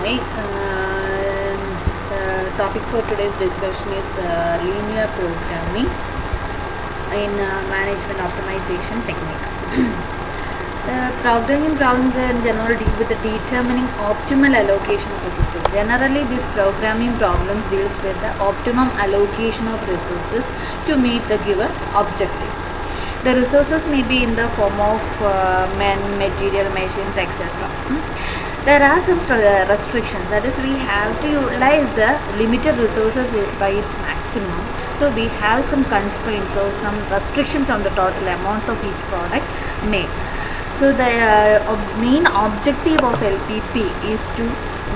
programming. The topic for today's discussion is linear programming in management optimization technique. Programming problems in general deal with the determining optimal allocation of resources. Generally, these programming problems deals with the optimum allocation of resources to meet the given objective. The resources may be in the form of men, material, machines, etc. There are some restrictions, that is, we have to utilize the limited resources by its maximum. So we have some constraints or some restrictions on the total amounts of each product made. So the main objective of LPP is to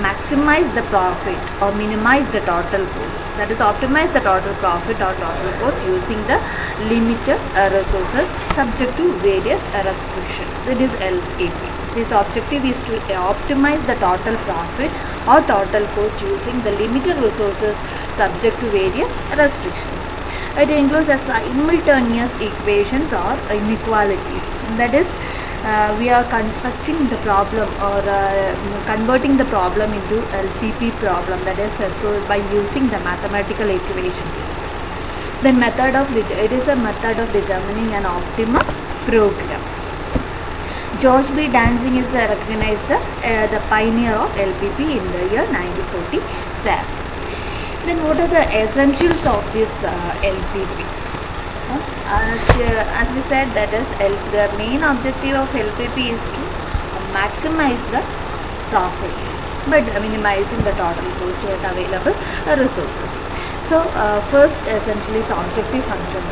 maximize the profit or minimize the total cost. That is, optimize the total profit or total cost using the limited resources subject to various restrictions. It is LPP. This objective is to optimize the total profit or total cost using the limited resources subject to various restrictions. It includes a simultaneous equations or inequalities. That is, we are constructing the problem or converting the problem into LPP problem, that is by using the mathematical equations. The method of it is a method of determining an optimum program. George B. Dantzig is recognized the pioneer of LPP in the year 1947. Then what are the essentials of this LPP? As we said, that is the main objective of LPP is to maximize the profit by minimizing the total cost of available resources. So first essentially is objective function.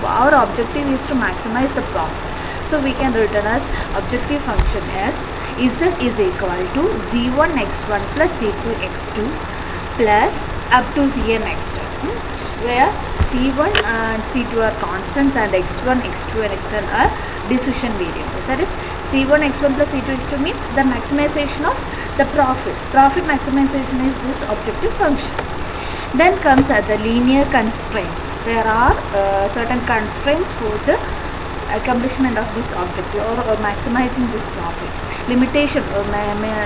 Our objective is to maximize the profit. So we can written as objective function as Z is equal to Z1 x1 plus Z2 x2 plus up to Zn x2, where C1 and C2 are constants and x1, x2 and xn are decision variables. That is, C1 x1 plus C2 x2 means the maximization of the profit. Profit maximization is this objective function. Then comes the linear constraints. There are certain constraints for the accomplishment of this objective or maximizing this profit. Limitation,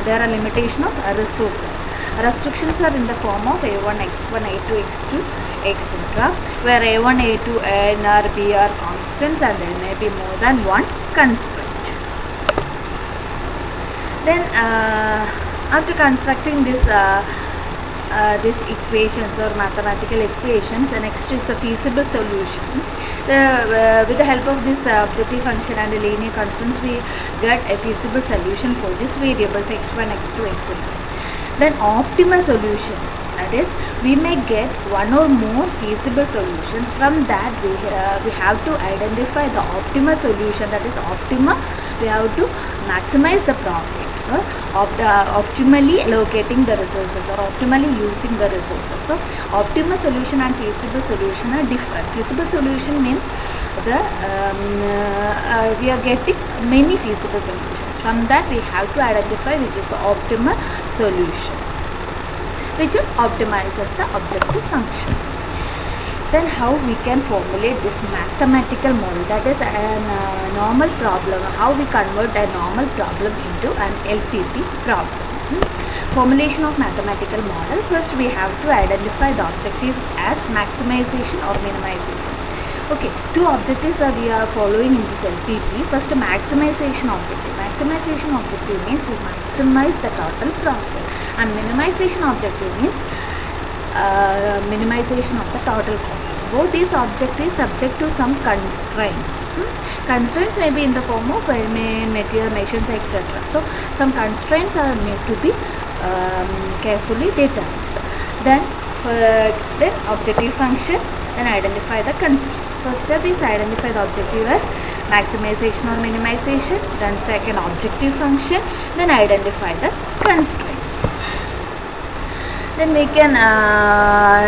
there are limitation of resources. Restrictions are in the form of A1, X1, A2, X2, etc., where A1, A2, A and R, B are constants and there may be more than one constraint. Then after constructing this these equations or mathematical equations, the next is a feasible solution. With the help of this objective function and the linear constants, we get a feasible solution for these variables x1, x2, etc. Then optimal solution, that is, we may get one or more feasible solutions. From that we have to identify the optimal solution, that is optima. We have to maximize the profit. Optimally allocating the resources or optimally using the resources. So optimal solution and feasible solution are different. Feasible solution means the we are getting many feasible solutions. From that we have to identify which is the optimal solution, which optimizes the objective function. Then how we can formulate this mathematical model, that is a normal problem, how we convert a normal problem into an LPP problem. Formulation of mathematical model. First we have to identify the objective as maximization or minimization. Okay, two objectives we are following in this LPP. First, maximization objective. Maximization objective means to maximize the total profit, and minimization objective means minimization of the total cost. Both these objectives subject to some constraints. Constraints may be in the form of material, machines, etc. So some constraints are made to be carefully determined. Then objective function, then identify the constraint. First step is identify the objective as maximization or minimization. Then second, objective function, then identify the constraints. Then we can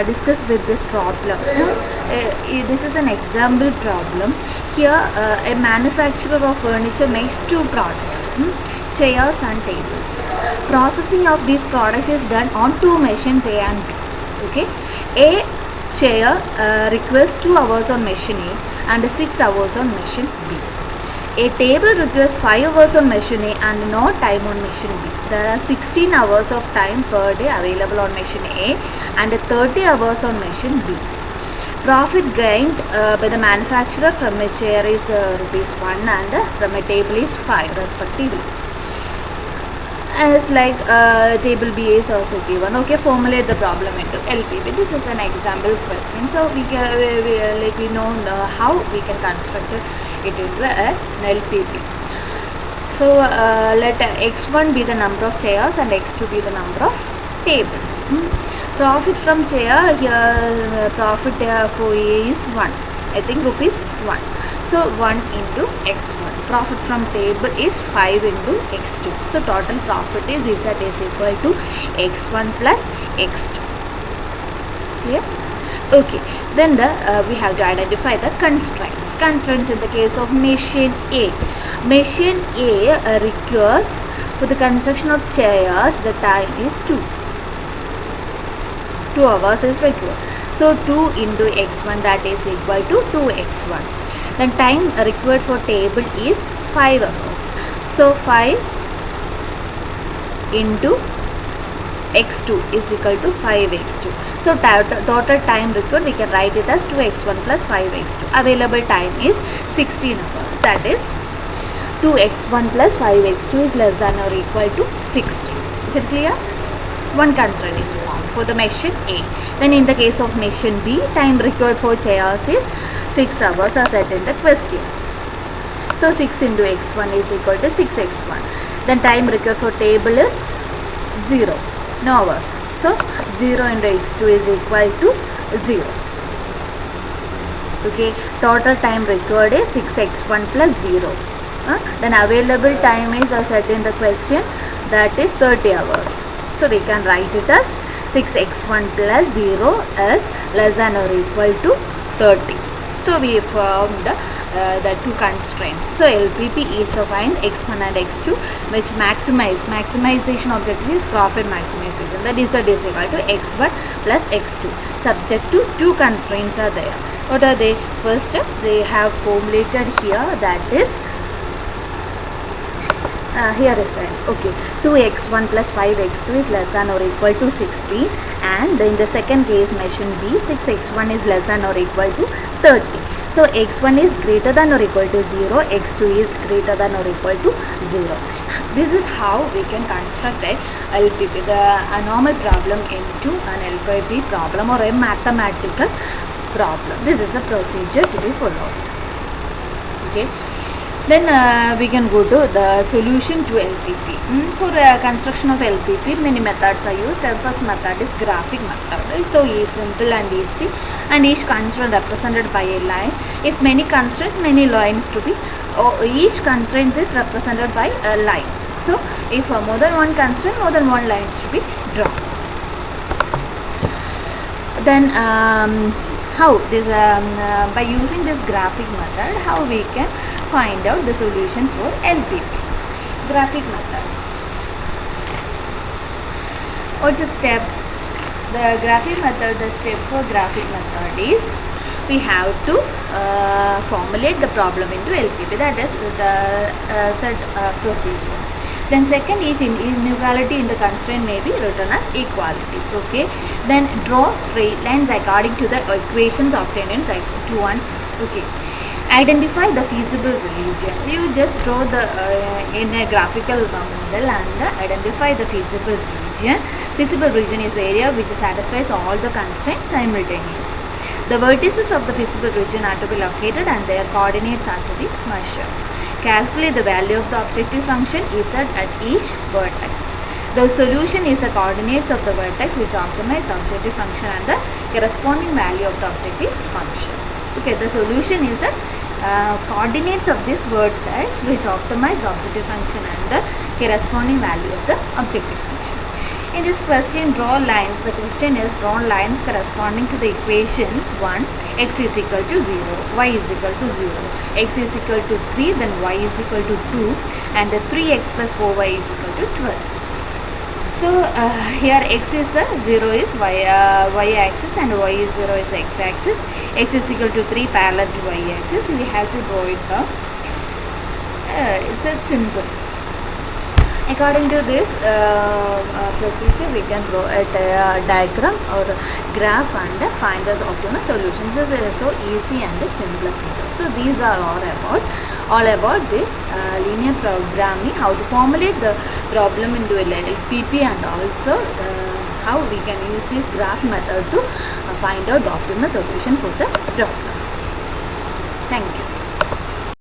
discuss with this problem. This is an example problem. Here a manufacturer of furniture makes two products, chairs and tables. Processing of these products is done on two machines A and B. Okay, A chair requires 2 hours on machine A and 6 hours on machine B. A table requires 5 hours on machine A and no time on machine B. There are 16 hours of time per day available on machine A and 30 hours on machine B. Profit gained by the manufacturer from a chair is rupees 1 and from a table is 5 respectively. As like table B is also given. Okay, formulate the problem into LPP. This is an example question. So we know how we can construct it into an LPP. So let x1 be the number of chairs and x2 be the number of tables. Profit from chair here, profit for A is 1. I think rupees 1. So 1 into x1. Profit from table is 5 into x2. So total profit is Z is equal to x1 plus x2. Clear? Okay. Then we have to identify the constraints. Constraints in the case of machine A. Machine A requires for the construction of chairs the time is 2. 2 hours is required. So 2 into x1 that is equal to 2x1. Then time required for table is 5 hours. So 5 into x2 is equal to 5x2. So total time required we can write it as 2x1 plus 5x2. Available time is 16 hours. That is 2x1 plus 5x2 is less than or equal to 60. Is it clear? One constraint is formed for the machine A. Then in the case of machine B, time required for chairs is 6 hours as set in the question. So 6 into x1 is equal to 6x1. Then time required for table is 0. No hours. So 0 into x2 is equal to 0. Okay. Total time required is 6x1 plus 0. Then available time is as set in the question, that is 30 hours. So we can write it as 6x1 plus 0 is less than or equal to 30. So we formed the two constraints. So LPP is to find x1 and x2 which maximization objective is profit maximization. That is is equal to x1 plus x2. Subject to two constraints are there. What are they? First they have formulated here, that is here is that. Okay, 2x1 plus 5x2 is less than or equal to 60, and in the second case machine B, 6x1 is less than or equal to 30. So x1 is greater than or equal to 0, x2 is greater than or equal to 0. This is how we can construct a LPP, a normal problem into an LPP problem or a mathematical problem. This is the procedure to be followed. Okay. Then we can go to the solution to LPP. For construction of LPP, many methods are used. The first method is graphic method. It's so simple and easy, and each constraint represented by a line. If many constraints, many lines to be. Each constraint is represented by a line. So if more than one constraint, more than one line should be drawn. Then how this by using this graphic method, how we can find out the solution for LPP. Graphic method. What's the step? The graphic method, the step for graphic method is we have to formulate the problem into LPP. That is the set procedure. Then second is inequality in the constraint may be written as equality. Okay. Then draw straight lines according to the equations obtained in type 2-1. Okay. Identify the feasible region. You just draw the in a graphical model and identify the feasible region. Feasible region is the area which satisfies all the constraints simultaneously. The vertices of the feasible region are to be located and their coordinates are to be measured. Calculate the value of the objective function z at each vertex. The solution is the coordinates of the vertex which optimize the objective function and the corresponding value of the objective function. Okay, the solution is the coordinates of this vertex which optimize the objective function and the corresponding value of the objective function. In this question, draw lines. The question is draw lines corresponding to the equations 1, x is equal to 0, y is equal to 0, x is equal to 3, then y is equal to 2, and 3x plus 4y is equal to 12. So here x is the 0 is y axis and y is 0 is x axis. X is equal to 3 parallel to y axis. We have to draw it down. it's simple. According to this procedure, we can draw a diagram or graph and find the optimal solution. This is so easy and the simplest method. So these are all about the linear programming, how to formulate the problem into a LPP, and also how we can use this graph method to find out the optimal solution for the problem. Thank you.